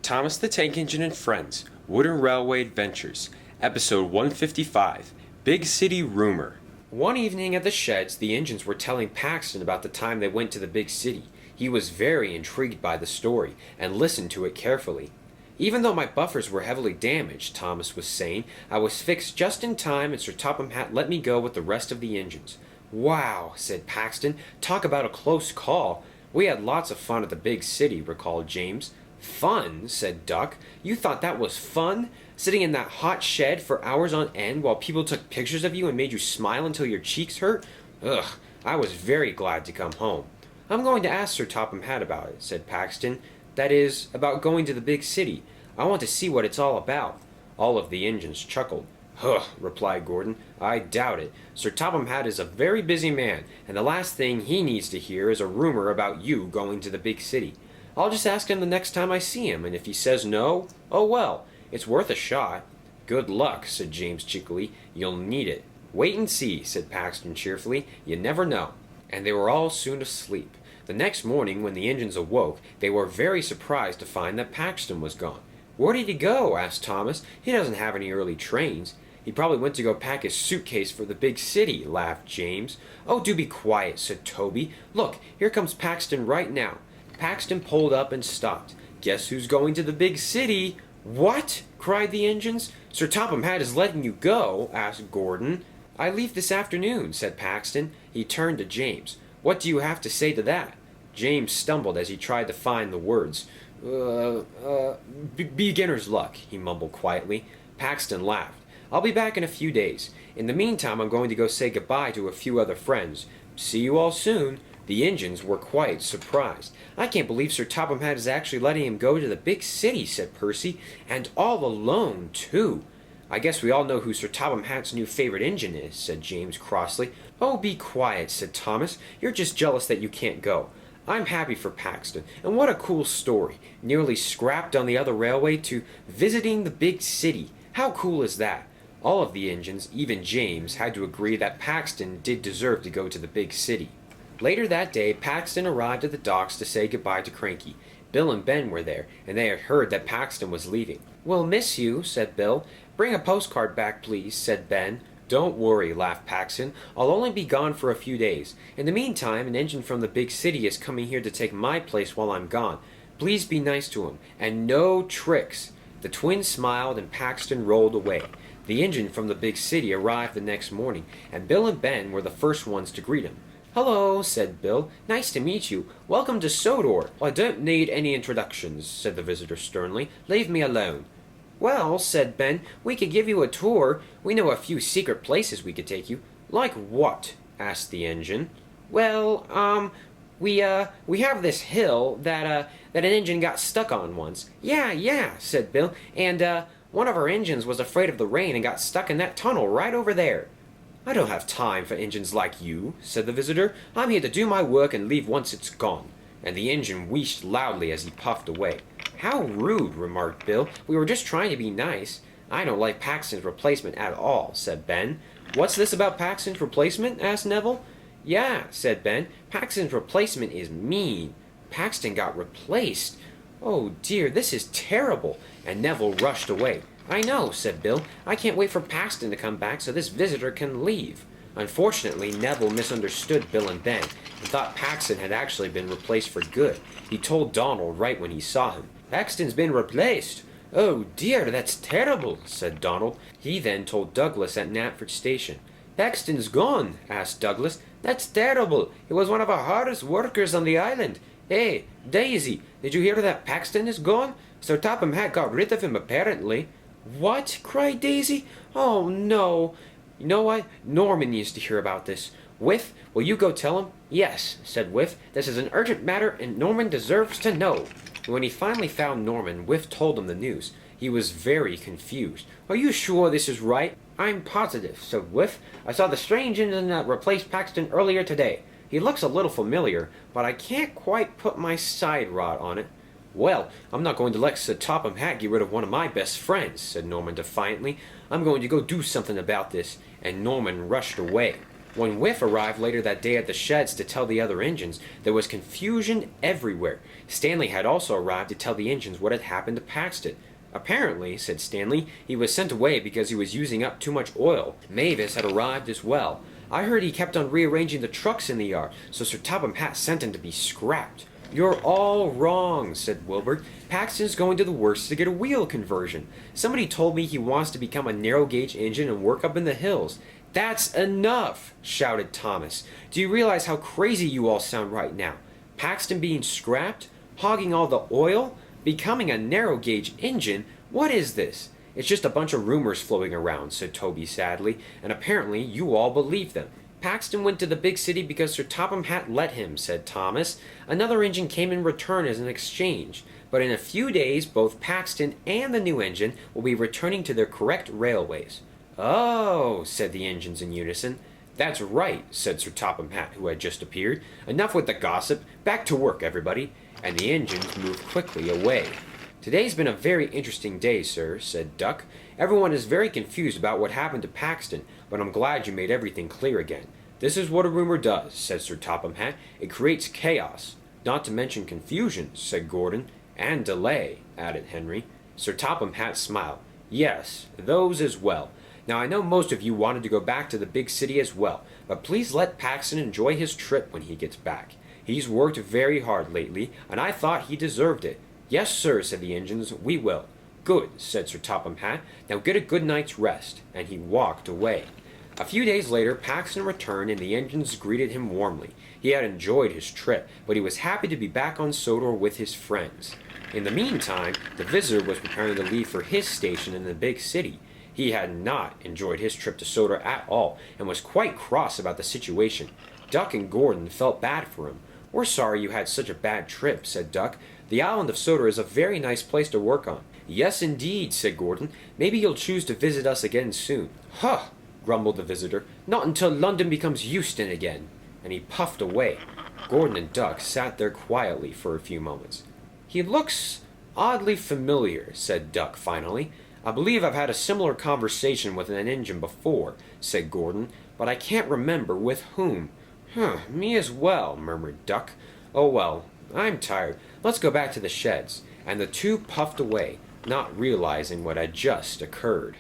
Thomas the Tank Engine and Friends, Wooden Railway Adventures, Episode 155, Big City Rumor. One evening at the sheds, the engines were telling Paxton about the time they went to the big city. He was very intrigued by the story, and listened to it carefully. Even though my buffers were heavily damaged, Thomas was saying, I was fixed just in time and Sir Topham Hatt let me go with the rest of the engines. Wow, said Paxton, talk about a close call. We had lots of fun at the big city, recalled James. Fun, said Duck. You thought that was fun? Sitting in that hot shed for hours on end while people took pictures of you and made you smile until your cheeks hurt? Ugh, I was very glad to come home. I'm going to ask Sir Topham Hatt about it, said Paxton. That is, about going to the big city. I want to see what it's all about. All of the engines chuckled. Huh, replied Gordon. I doubt it. Sir Topham Hatt is a very busy man, and the last thing he needs to hear is a rumor about you going to the big city. I'll just ask him the next time I see him, and if he says no, oh well, it's worth a shot. Good luck, said James cheekily. You'll need it. Wait and see, said Paxton cheerfully. You never know. And they were all soon asleep. The next morning, when the engines awoke, they were very surprised to find that Paxton was gone. Where did he go? Asked Thomas. He doesn't have any early trains. He probably went to go pack his suitcase for the big city, laughed James. Oh, do be quiet, said Toby. Look, here comes Paxton right now. Paxton pulled up and stopped. Guess who's going to the big city? What? Cried the engines. Sir Topham Hatt is letting you go, asked Gordon. I leave this afternoon, said Paxton. He turned to James. What do you have to say to that? James stumbled as he tried to find the words. Beginner's luck, he mumbled quietly. Paxton laughed. I'll be back in a few days. In the meantime, I'm going to go say goodbye to a few other friends. See you all soon. The engines were quite surprised. I can't believe Sir Topham Hatt is actually letting him go to the big city, said Percy. And all alone, too. I guess we all know who Sir Topham Hatt's new favorite engine is, said James crossly. Oh, be quiet, said Thomas. You're just jealous that you can't go. I'm happy for Paxton, and what a cool story. Nearly scrapped on the other railway to visiting the big city. How cool is that? All of the engines, even James, had to agree that Paxton did deserve to go to the big city. Later that day, Paxton arrived at the docks to say goodbye to Cranky. Bill and Ben were there, and they had heard that Paxton was leaving. We'll miss you, said Bill. Bring a postcard back, please, said Ben. Don't worry, laughed Paxton. I'll only be gone for a few days. In the meantime, an engine from the big city is coming here to take my place while I'm gone. Please be nice to him, and no tricks. The twins smiled, and Paxton rolled away. The engine from the big city arrived the next morning, and Bill and Ben were the first ones to greet him. Hello, said Bill. Nice to meet you. Welcome to Sodor. I don't need any introductions, said the visitor sternly. Leave me alone. Well, said Ben, we could give you a tour. We know a few secret places we could take you. Like what? Asked the engine. Well, we have this hill that an engine got stuck on once. Yeah, said Bill. And, one of our engines was afraid of the rain and got stuck in that tunnel right over there. I don't have time for engines like you, said the visitor. I'm here to do my work and leave once it's gone. And the engine wheezed loudly as he puffed away. How rude, remarked Bill. We were just trying to be nice. I don't like Paxton's replacement at all, said Ben. What's this about Paxton's replacement? Asked Neville. Yeah, said Ben. Paxton's replacement is mean. Paxton got replaced. Oh dear, this is terrible. And Neville rushed away. I know, said Bill. I can't wait for Paxton to come back so this visitor can leave. Unfortunately, Neville misunderstood Bill and Ben and thought Paxton had actually been replaced for good. He told Donald right when he saw him. Paxton's been replaced. Oh dear, that's terrible, said Donald. He then told Douglas at Knapford Station. Paxton's gone, asked Douglas. That's terrible. He was one of our hardest workers on the island. Hey, Daisy, did you hear that Paxton is gone? Sir Topham Hatt got rid of him, apparently. What? Cried Daisy. Oh, no. You know what? Norman needs to hear about this. Whiff, will you go tell him? Yes, said Whiff. This is an urgent matter, and Norman deserves to know. When he finally found Norman, Whiff told him the news. He was very confused. Are you sure this is right? I'm positive, said Whiff. I saw the strange engine that replaced Paxton earlier today. He looks a little familiar, but I can't quite put my side rod on it. Well, I'm not going to let Sir Topham Hatt get rid of one of my best friends, said Norman defiantly. I'm going to go do something about this, and Norman rushed away. When Whiff arrived later that day at the sheds to tell the other engines, there was confusion everywhere. Stanley had also arrived to tell the engines what had happened to Paxton. Apparently, said Stanley, he was sent away because he was using up too much oil. Mavis had arrived as well. I heard he kept on rearranging the trucks in the yard, so Sir Topham Hatt sent him to be scrapped. You're all wrong, said Wilbur. Paxton's going to the works to get a wheel conversion. Somebody told me he wants to become a narrow-gauge engine and work up in the hills. That's enough, shouted Thomas. Do you realize how crazy you all sound right now? Paxton being scrapped? Hogging all the oil? Becoming a narrow-gauge engine? What is this? It's just a bunch of rumors floating around, said Toby sadly, and apparently you all believe them. Paxton went to the big city because Sir Topham Hatt let him, said Thomas. Another engine came in return as an exchange. But in a few days, both Paxton and the new engine will be returning to their correct railways. Oh, said the engines in unison. That's right, said Sir Topham Hatt, who had just appeared. Enough with the gossip. Back to work, everybody. And the engines moved quickly away. Today's been a very interesting day, sir, said Duck. Everyone is very confused about what happened to Paxton, but I'm glad you made everything clear again. This is what a rumor does, said Sir Topham Hatt. It creates chaos. Not to mention confusion, said Gordon. And delay, added Henry. Sir Topham Hatt smiled. Yes, those as well. Now I know most of you wanted to go back to the big city as well, but please let Paxton enjoy his trip when he gets back. He's worked very hard lately, and I thought he deserved it. Yes, sir, said the engines, we will. Good, said Sir Topham Hatt. Now get a good night's rest. And he walked away. A few days later, Paxton returned, and the engines greeted him warmly. He had enjoyed his trip, but he was happy to be back on Sodor with his friends. In the meantime, the visitor was preparing to leave for his station in the big city. He had not enjoyed his trip to Sodor at all, and was quite cross about the situation. Duck and Gordon felt bad for him. We're sorry you had such a bad trip, said Duck. The island of Sodor is a very nice place to work on. Yes, indeed, said Gordon. Maybe you'll choose to visit us again soon. Huh, grumbled the visitor. Not until London becomes Euston again. And he puffed away. Gordon and Duck sat there quietly for a few moments. He looks oddly familiar, said Duck finally. I believe I've had a similar conversation with an engine before, said Gordon, but I can't remember with whom. Me as well, murmured Duck. Oh well, I'm tired. Let's go back to the sheds. And the two puffed away, not realizing what had just occurred.